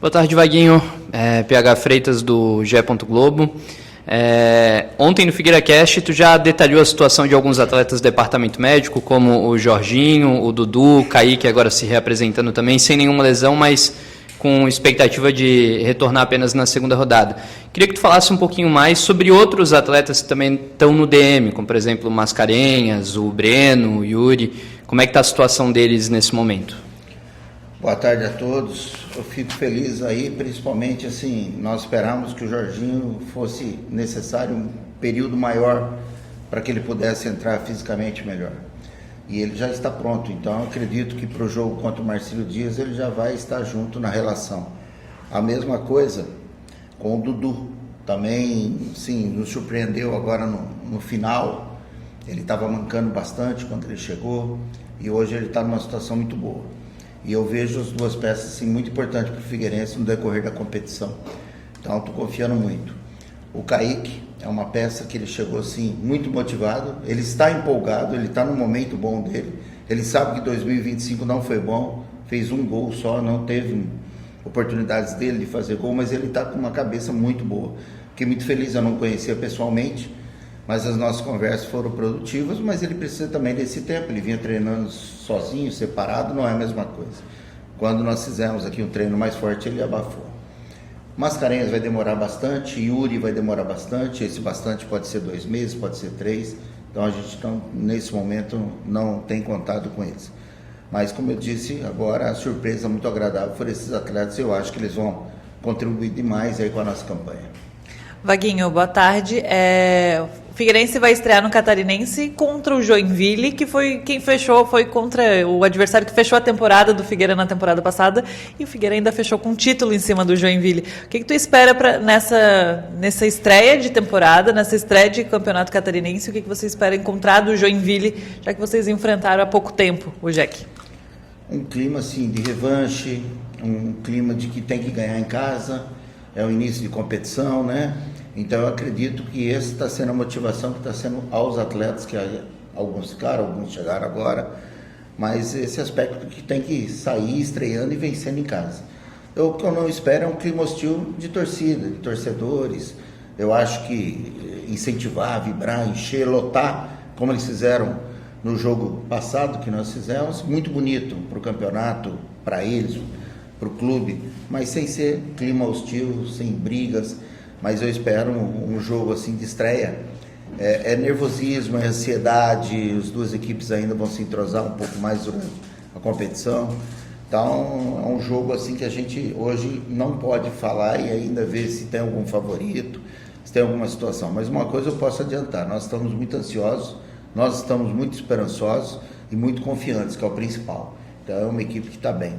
Boa tarde, Vaguinho. PH Freitas, do GE. Globo. Ontem no Figueira Cast, tu já detalhou a situação de alguns atletas do departamento médico, como o Jorginho, o Dudu, o Kaique, agora se reapresentando também, sem nenhuma lesão, mas com expectativa de retornar apenas na segunda rodada. Queria que tu falasse um pouquinho mais sobre outros atletas que também estão no DM, como, por exemplo, o Mascarenhas, o Breno, o Yuri. Como é que está a situação deles nesse momento? Boa tarde a todos. Eu fico feliz aí, principalmente assim, nós esperávamos que o Jorginho fosse necessário um período maior para que ele pudesse entrar fisicamente melhor. E ele já está pronto, então eu acredito que para o jogo contra o Marcílio Dias ele já vai estar junto na relação. A mesma coisa com o Dudu, também sim, nos surpreendeu agora no final. Ele estava mancando bastante quando ele chegou e hoje ele está numa situação muito boa. E eu vejo as duas peças assim, muito importantes para o Figueirense no decorrer da competição. Então estou confiando muito. O Kaique é uma peça que ele chegou assim, muito motivado, ele está empolgado, ele está no momento bom dele, ele sabe que 2025 não foi bom, fez um gol só, não teve oportunidades dele de fazer gol, mas ele está com uma cabeça muito boa. Fiquei muito feliz, eu não conhecia pessoalmente, mas as nossas conversas foram produtivas, mas ele precisa também desse tempo, ele vinha treinando sozinho, separado, não é a mesma coisa. Quando nós fizemos aqui um treino mais forte, ele abafou. Mascarenhas vai demorar bastante, Yuri vai demorar bastante, esse bastante pode ser 2 meses, pode ser 3, então a gente nesse momento não tem contato com eles. Mas como eu disse, agora a surpresa muito agradável por esses atletas, eu acho que eles vão contribuir demais aí com a nossa campanha. Vaguinho, boa tarde. O Figueirense vai estrear no Catarinense contra o Joinville, que foi quem fechou, foi contra o adversário que fechou a temporada do Figueira na temporada passada, e o Figueira ainda fechou com um título em cima do Joinville. O que tu espera nessa estreia de temporada, nessa estreia de campeonato catarinense, o que você espera encontrar do Joinville, já que vocês enfrentaram há pouco tempo o Jack? Um clima assim de revanche, um clima de que tem que ganhar em casa, é o início de competição, né? Então eu acredito que essa está sendo a motivação que está sendo aos atletas, que alguns ficaram, alguns chegaram agora, mas esse aspecto que tem que sair estreando e vencendo em casa. O que eu não espero é um clima hostil de torcida, de torcedores. Eu acho que incentivar, vibrar, encher, lotar, como eles fizeram no jogo passado que nós fizemos, muito bonito para o campeonato, para eles, para o clube, mas sem ser clima hostil, sem brigas. Mas eu espero um jogo assim de estreia. É nervosismo, é ansiedade, as duas equipes ainda vão se entrosar um pouco mais durante a competição. Então é um jogo assim que a gente hoje não pode falar e ainda ver se tem algum favorito, se tem alguma situação. Mas uma coisa eu posso adiantar, nós estamos muito ansiosos, nós estamos muito esperançosos e muito confiantes, que é o principal. Então é uma equipe que está bem.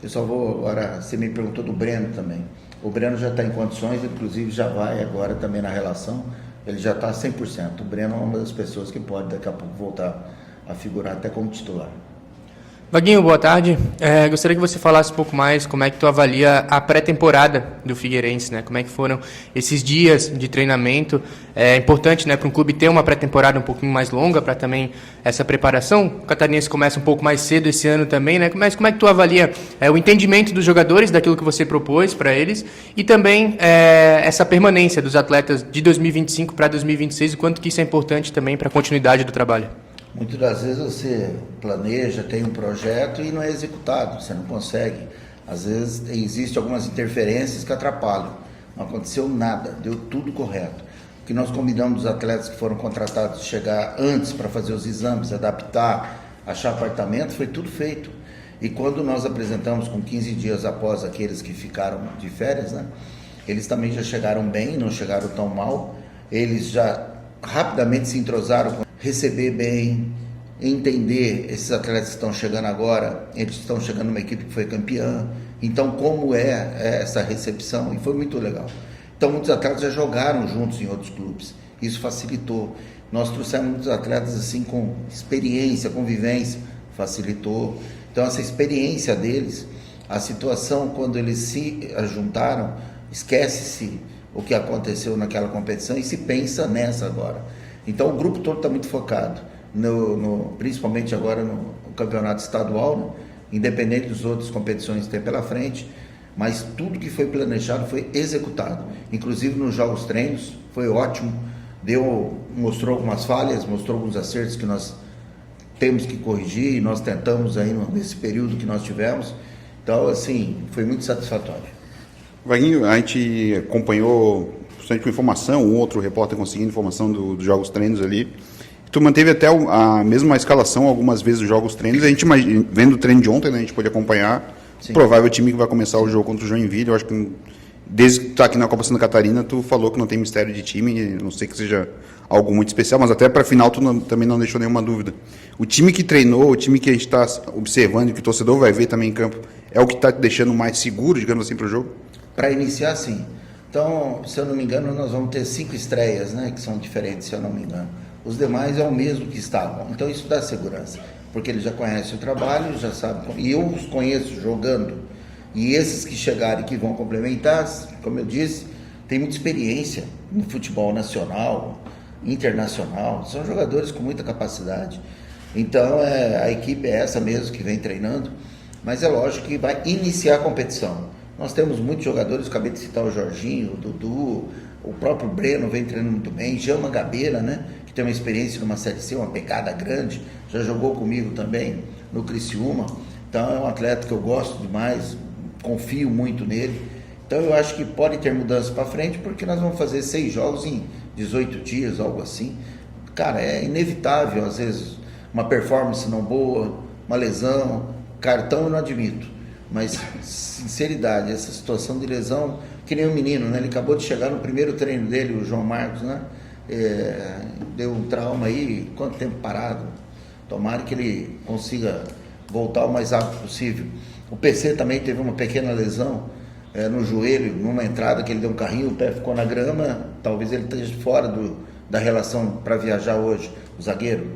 Eu só vou agora, você me perguntou do Breno também. O Breno já está em condições, inclusive já vai agora também na relação, ele já está 100%. O Breno é uma das pessoas que pode daqui a pouco voltar a figurar até como titular. Vaguinho, boa tarde. Gostaria que você falasse um pouco mais como é que tu avalia a pré-temporada do Figueirense, né? Como é que foram esses dias de treinamento. É importante, né, para um clube ter uma pré-temporada um pouquinho mais longa, para também essa preparação. O Catarinense começa um pouco mais cedo esse ano também, né? Mas como é que tu avalia o entendimento dos jogadores, daquilo que você propôs para eles, e também essa permanência dos atletas de 2025 para 2026, e quanto que isso é importante também para a continuidade do trabalho? Muitas das vezes você planeja, tem um projeto e não é executado, você não consegue. Às vezes existem algumas interferências que atrapalham. Não aconteceu nada, deu tudo correto. O que nós combinamos dos atletas que foram contratados chegar antes para fazer os exames, adaptar, achar apartamento, foi tudo feito. E quando nós apresentamos com 15 dias após aqueles que ficaram de férias, né, eles também já chegaram bem, não chegaram tão mal. Eles já rapidamente se entrosaram com receber bem, entender esses atletas que estão chegando agora, eles estão chegando numa equipe que foi campeã, então como é essa recepção, e foi muito legal. Então muitos atletas já jogaram juntos em outros clubes, isso facilitou. Nós trouxemos muitos atletas assim com experiência, convivência, facilitou. Então essa experiência deles, a situação quando eles se juntaram, esquece-se o que aconteceu naquela competição e se pensa nessa agora. Então o grupo todo está muito focado, principalmente agora no campeonato estadual, né? Independente das outras competições que tem pela frente, mas tudo que foi planejado foi executado, inclusive nos jogos treinos, foi ótimo, mostrou algumas falhas, mostrou alguns acertos que nós temos que corrigir e nós tentamos aí nesse período que nós tivemos, então assim, foi muito satisfatório. Vaguinho, a gente acompanhou bastante com informação, um outro repórter conseguindo informação dos jogos treinos ali. Tu manteve até a mesma escalação algumas vezes dos jogos treinos. A gente, vendo o treino de ontem, né, a gente pôde acompanhar. Sim. Provável time que vai começar o jogo contra o Joinville. Eu acho que desde que tu tá aqui na Copa Santa Catarina, tu falou que não tem mistério de time. Não sei que seja algo muito especial, mas até para a final tu também não deixou nenhuma dúvida. O time que treinou, o time que a gente está observando e que o torcedor vai ver também em campo, é o que está te deixando mais seguro, digamos assim, para o jogo? Para iniciar, sim. Então, se eu não me engano, nós vamos ter 5 estreias, né, que são diferentes, se eu não me engano. Os demais é o mesmo que estavam. Então, isso dá segurança, porque eles já conhecem o trabalho, já sabem. E eu os conheço jogando. E esses que chegarem que vão complementar, como eu disse, tem muita experiência no futebol nacional, internacional. São jogadores com muita capacidade. Então, a equipe é essa mesmo que vem treinando. Mas é lógico que vai iniciar a competição. Nós temos muitos jogadores, acabei de citar o Jorginho, o Dudu, o próprio Breno vem treinando muito bem, Jean Mangabeira, né, que tem uma experiência numa Série C, uma pegada grande, já jogou comigo também no Criciúma, então é um atleta que eu gosto demais, confio muito nele, então eu acho que pode ter mudança para frente, porque nós vamos fazer 6 jogos em 18 dias, algo assim. Cara, é inevitável, às vezes, uma performance não boa, uma lesão, cartão eu não admito. Mas, sinceridade, essa situação de lesão, que nem o menino, né? Ele acabou de chegar no primeiro treino dele, o João Marcos, né? Deu um trauma aí, quanto tempo parado? Tomara que ele consiga voltar o mais rápido possível. O PC também teve uma pequena lesão no joelho, numa entrada que ele deu um carrinho, o pé ficou na grama, talvez ele esteja fora da relação para viajar hoje, o zagueiro.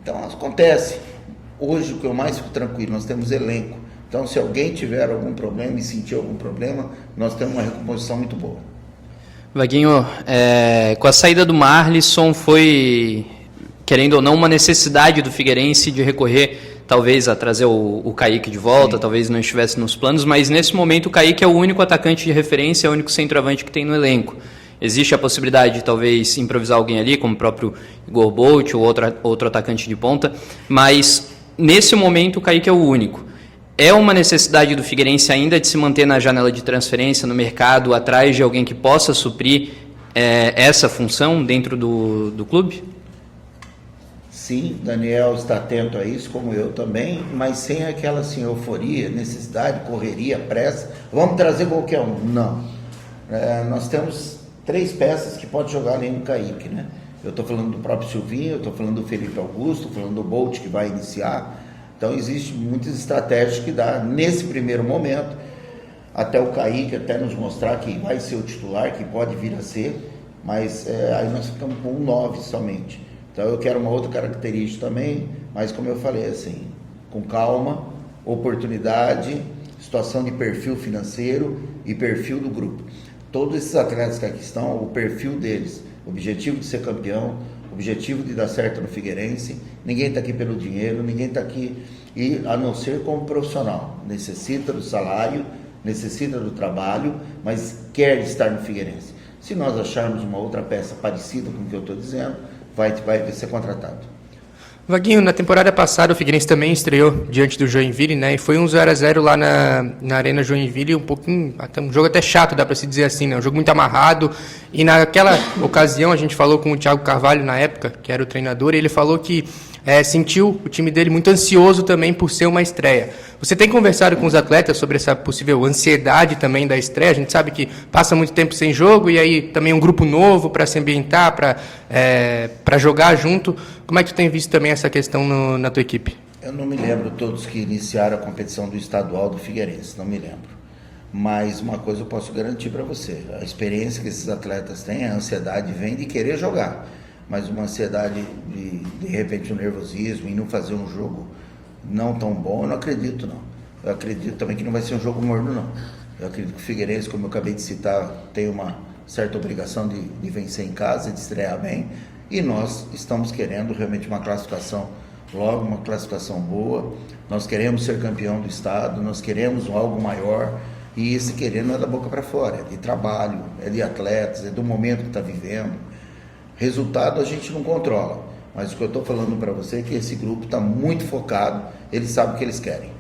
Então, acontece. Hoje, o que eu mais fico tranquilo, nós temos elenco. Então, se alguém tiver algum problema e sentir algum problema, nós temos uma recomposição muito boa. Vaguinho, com a saída do Marlisson, foi, querendo ou não, uma necessidade do Figueirense de recorrer, talvez, a trazer o Kaique de volta. Sim. Talvez não estivesse nos planos, mas nesse momento o Kaique é o único atacante de referência, é o único centroavante que tem no elenco. Existe a possibilidade de, talvez, improvisar alguém ali, como o próprio Igor Bolt ou outro atacante de ponta, mas, nesse momento, o Kaique é o único. É uma necessidade do Figueirense ainda de se manter na janela de transferência, no mercado, atrás de alguém que possa suprir essa função dentro do clube? Sim, Daniel está atento a isso, como eu também, mas sem aquela assim, euforia, necessidade, correria, pressa. Vamos trazer qualquer um. Não. Nós temos 3 peças que podem jogar além do Kaique, né? Eu estou falando do próprio Silvinho, eu estou falando do Felipe Augusto, estou falando do Bolt, que vai iniciar. Então, existem muitas estratégias que dá nesse primeiro momento, até o Kaique até nos mostrar que vai ser o titular, que pode vir a ser, mas aí nós ficamos com um 9 somente. Então, eu quero uma outra característica também, mas como eu falei, assim, com calma, oportunidade, situação de perfil financeiro e perfil do grupo. Todos esses atletas que aqui estão, o perfil deles, objetivo de ser campeão, objetivo de dar certo no Figueirense, ninguém está aqui pelo dinheiro, ninguém está aqui, a não ser como profissional, necessita do salário, necessita do trabalho, mas quer estar no Figueirense. Se nós acharmos uma outra peça parecida com o que eu estou dizendo, vai ser contratado. Vaguinho, na temporada passada o Figueirense também estreou diante do Joinville, né? E foi um 0-0 lá na Arena Joinville, um jogo até chato, dá para se dizer assim, né? Um jogo muito amarrado. E naquela ocasião a gente falou com o Thiago Carvalho na época, que era o treinador, e ele falou que sentiu o time dele muito ansioso também por ser uma estreia. Você tem conversado com os atletas sobre essa possível ansiedade também da estreia? A gente sabe que passa muito tempo sem jogo e aí também um grupo novo para se ambientar, para jogar junto. Como é que tu tem visto também essa questão na tua equipe? Eu não me lembro todos que iniciaram a competição do estadual do Figueirense, não me lembro. Mas uma coisa eu posso garantir para você, a experiência que esses atletas têm, a ansiedade vem de querer jogar. Mas uma ansiedade de repente um nervosismo e não fazer um jogo não tão bom, eu não acredito não. Eu acredito também que não vai ser um jogo morno não. Eu acredito que o Figueirense, como eu acabei de citar, tem uma certa obrigação de vencer em casa, de estrear bem, e nós estamos querendo realmente uma classificação, logo uma classificação boa, nós queremos ser campeão do estado, nós queremos algo maior, E esse querer não é da boca para fora, é de trabalho, é de atletas, é do momento que está vivendo. Resultado a gente não controla, mas o que eu estou falando para você é que esse grupo está muito focado, eles sabem o que eles querem.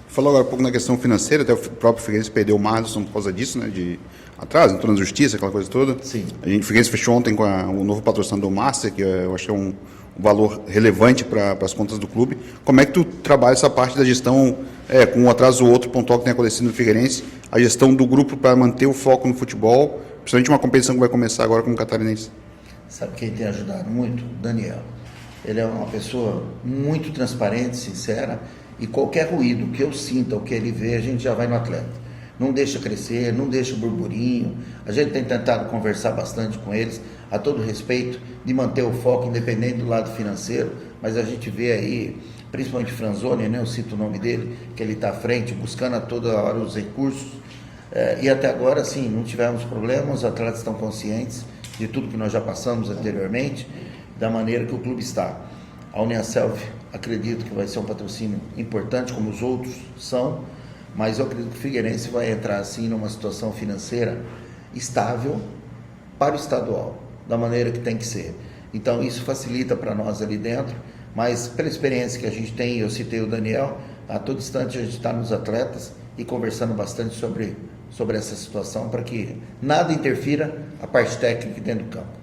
Falou agora um pouco na questão financeira, até o próprio Figueirense perdeu o Madison por causa disso, né, de atraso, entrou na justiça, aquela coisa toda. Sim. O Figueirense fechou ontem com o novo patrocinador Master, que eu achei um valor relevante para as contas do clube. Como é que tu trabalha essa parte da gestão, com um atraso ou outro pontual que tem acontecido no Figueirense, a gestão do grupo para manter o foco no futebol, principalmente uma competição que vai começar agora com o Catarinense? Sabe quem tem ajudado muito? Daniel. Ele é uma pessoa muito transparente, sincera, e qualquer ruído que eu sinta, o que ele vê, a gente já vai no atleta. Não deixa crescer, não deixa burburinho. A gente tem tentado conversar bastante com eles, a todo respeito, de manter o foco, independente do lado financeiro, mas a gente vê aí, principalmente Franzoni, né, eu cito o nome dele, que ele está à frente, buscando a toda hora os recursos, e até agora, sim, não tivemos problemas, os atletas estão conscientes de tudo que nós já passamos anteriormente, da maneira que o clube está. A Uniaselv, acredito que vai ser um patrocínio importante, como os outros são, mas eu acredito que o Figueirense vai entrar assim numa situação financeira estável para o estadual, da maneira que tem que ser. Então isso facilita para nós ali dentro, mas pela experiência que a gente tem, eu citei o Daniel, a todo instante a gente está nos atletas e conversando bastante sobre essa situação para que nada interfira a parte técnica dentro do campo.